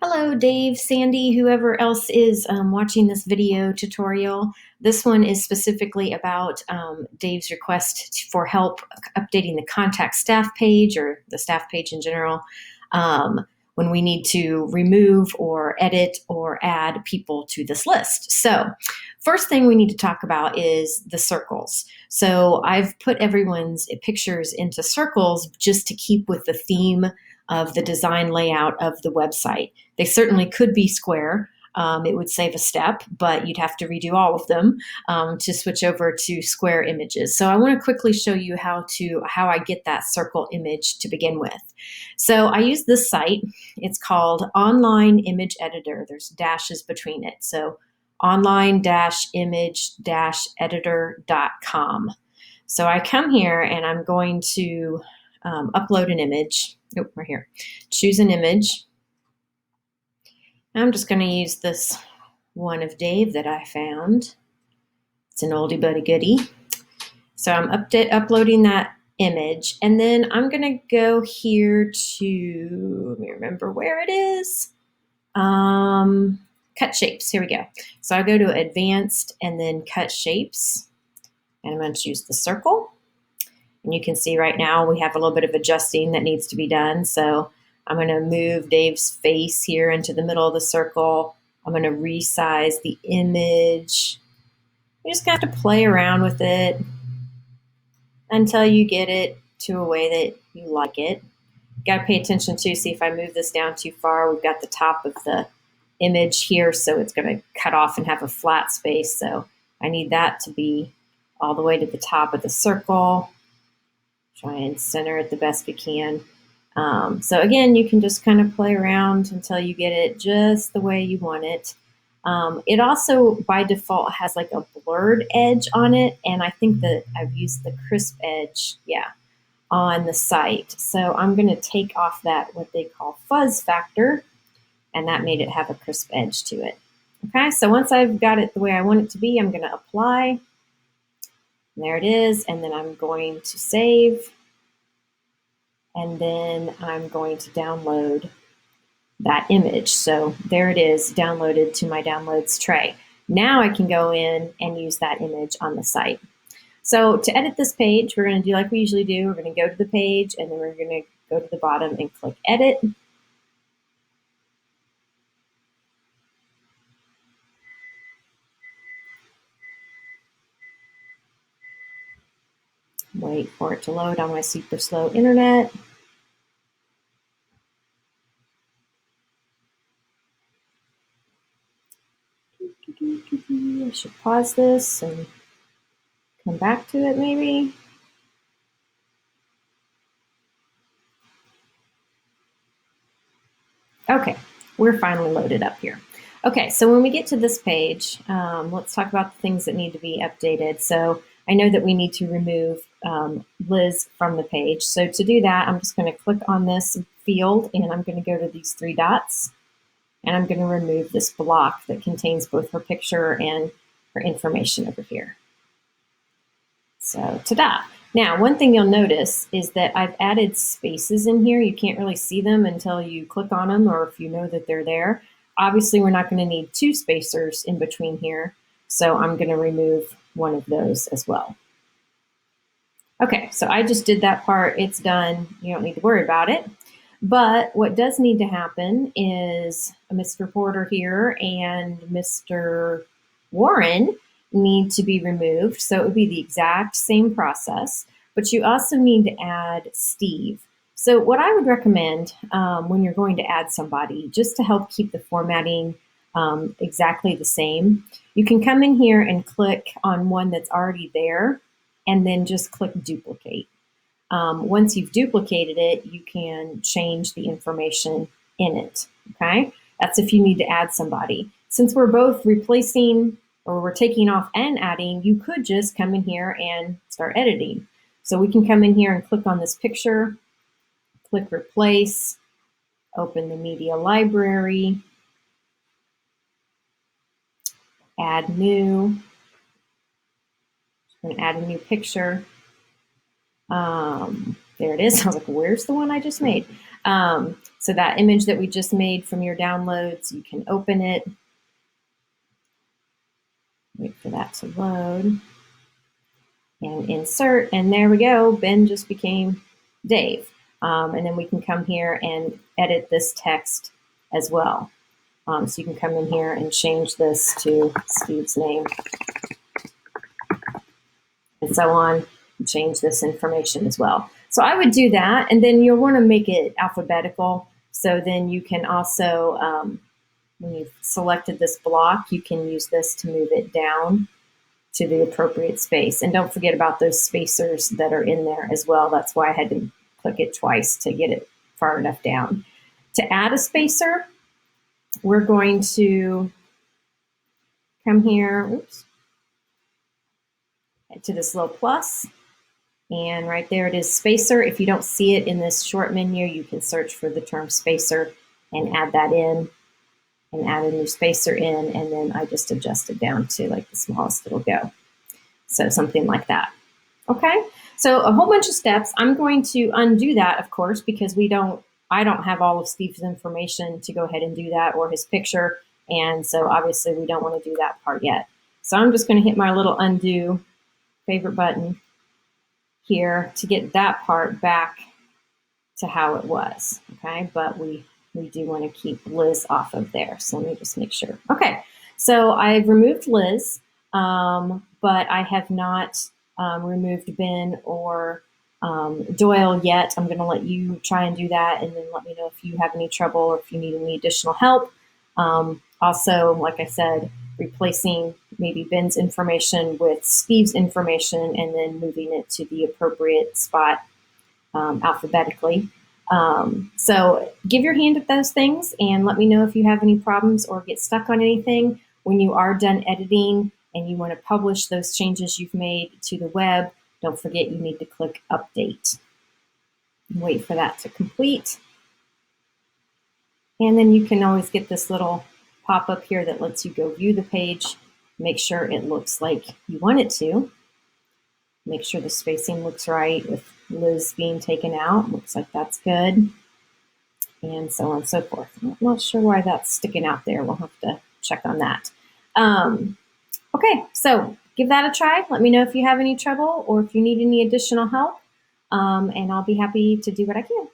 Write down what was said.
Hello, Dave, Sandy, whoever else is watching this video tutorial. This one is specifically about Dave's request for help updating the contact staff page or the staff page in general when we need to remove or edit or add people to this list. So first thing we need to talk about is the circles. So I've put everyone's pictures into circles just to keep with the theme of the design layout of the website. They certainly could be square. It would save a step, but you'd have to redo all of them to switch over to square images. So I want to quickly show you how I get that circle image to begin with. So I use this site. It's called Online Image Editor. There's dashes between it. So online-image-editor.com. So I come here and I'm going to upload an image. Oh, right here. Choose an image. I'm just going to use this one of Dave that I found. It's an oldie but a goodie. So I'm uploading that image, and then I'm going to go here to, let me remember where it is. Cut shapes. Here we go. So I'll go to advanced and then cut shapes, and I'm going to choose the circle. And you can see right now we have a little bit of adjusting that needs to be done. So I'm going to move Dave's face here into the middle of the circle. I'm going to resize the image. You just got to play around with it until you get it to a way that you like it. You got to pay attention to see if I move this down too far. We've got the top of the image here, so it's going to cut off and have a flat space. So I need that to be all the way to the top of the circle. Try and center it the best we can. So again, you can just kind of play around until you get it just the way you want it. It also, by default, has like a blurred edge on it, and I think that I've used the crisp edge, on the site. So I'm going to take off that, what they call fuzz factor, and that made it have a crisp edge to it. Okay, so once I've got it the way I want it to be, I'm going to apply. And there it is, and then I'm going to save, and then I'm going to download that image. So there it is, downloaded to my downloads tray. Now I can go in and use that image on the site. So to edit this page, we're going to do like we usually do. We're going to go to the page, and then we're going to go to the bottom and click Edit. Wait for it to load on my super slow internet. I should pause this and come back to it maybe. Okay, we're finally loaded up here. Okay, so when we get to this page, let's talk about the things that need to be updated. So I know that we need to remove Liz from the page. So to do that, I'm just going to click on this field, and I'm going to go to these three dots, and I'm going to remove this block that contains both her picture and her information over here. So ta-da! Now, one thing you'll notice is that I've added spaces in here. You can't really see them until you click on them, or if you know that they're there. Obviously, we're not going to need two spacers in between here, so I'm going to remove one of those as well. Okay, so I just did that part. It's done. You don't need to worry about it. But what does need to happen is Mr. Porter here and Mr. Warren need to be removed. So it would be the exact same process, but you also need to add Steve. So what I would recommend when you're going to add somebody, just to help keep the formatting exactly the same, you can come in here and click on one that's already there, and then just click duplicate. Once you've duplicated it, you can change the information in it, okay? That's if you need to add somebody. Since we're both replacing, or we're taking off and adding, you could just come in here and start editing. So we can come in here and click on this picture, click replace, open the media library, add new. I'm gonna add a new picture. There it is. I was like, where's the one I just made? So So that image that we just made from your downloads, you can open it. Wait for that to load. And insert, and there we go. Ben just became Dave. And then we can come here and edit this text as well. So you can come in here and change this to Steve's name and so on, and change this information as well. So I would do that, and then you'll want to make it alphabetical. So then you can also, when you've selected this block, you can use this to move it down to the appropriate space. And don't forget about those spacers that are in there as well. That's why I had to click it twice to get it far enough down. To add a spacer, we're going to come here, to this little plus, and right there it is, spacer. If you don't see it in this short menu, you can search for the term spacer and add that in, and add a new spacer in, and then I just adjust it down to like the smallest it'll go. So something like that. Okay, so a whole bunch of steps. I'm going to undo that, of course, because I don't have all of Steve's information to go ahead and do that, or his picture, and so obviously we don't want to do that part yet. So I'm just going to hit my little undo favorite button here to get that part back to how it was. Okay, but we do want to keep Liz off of there. So let me just make sure. Okay, so I've removed Liz, but I have not removed Ben or Doyle yet. I'm going to let you try and do that, and then let me know if you have any trouble or if you need any additional help. Also, like I said, replacing maybe Ben's information with Steve's information and then moving it to the appropriate spot alphabetically. So give your hand at those things and let me know if you have any problems or get stuck on anything. When you are done editing and you want to publish those changes you've made to the web, don't forget you need to click update. Wait for that to complete. And then you can always get this little pop-up here that lets you go view the page, make sure it looks like you want it to. Make sure the spacing looks right with Liz being taken out. Looks like that's good. And so on and so forth. I'm not sure why that's sticking out there. We'll have to check on that. Okay, so give that a try. Let me know if you have any trouble or if you need any additional help. And I'll be happy to do what I can.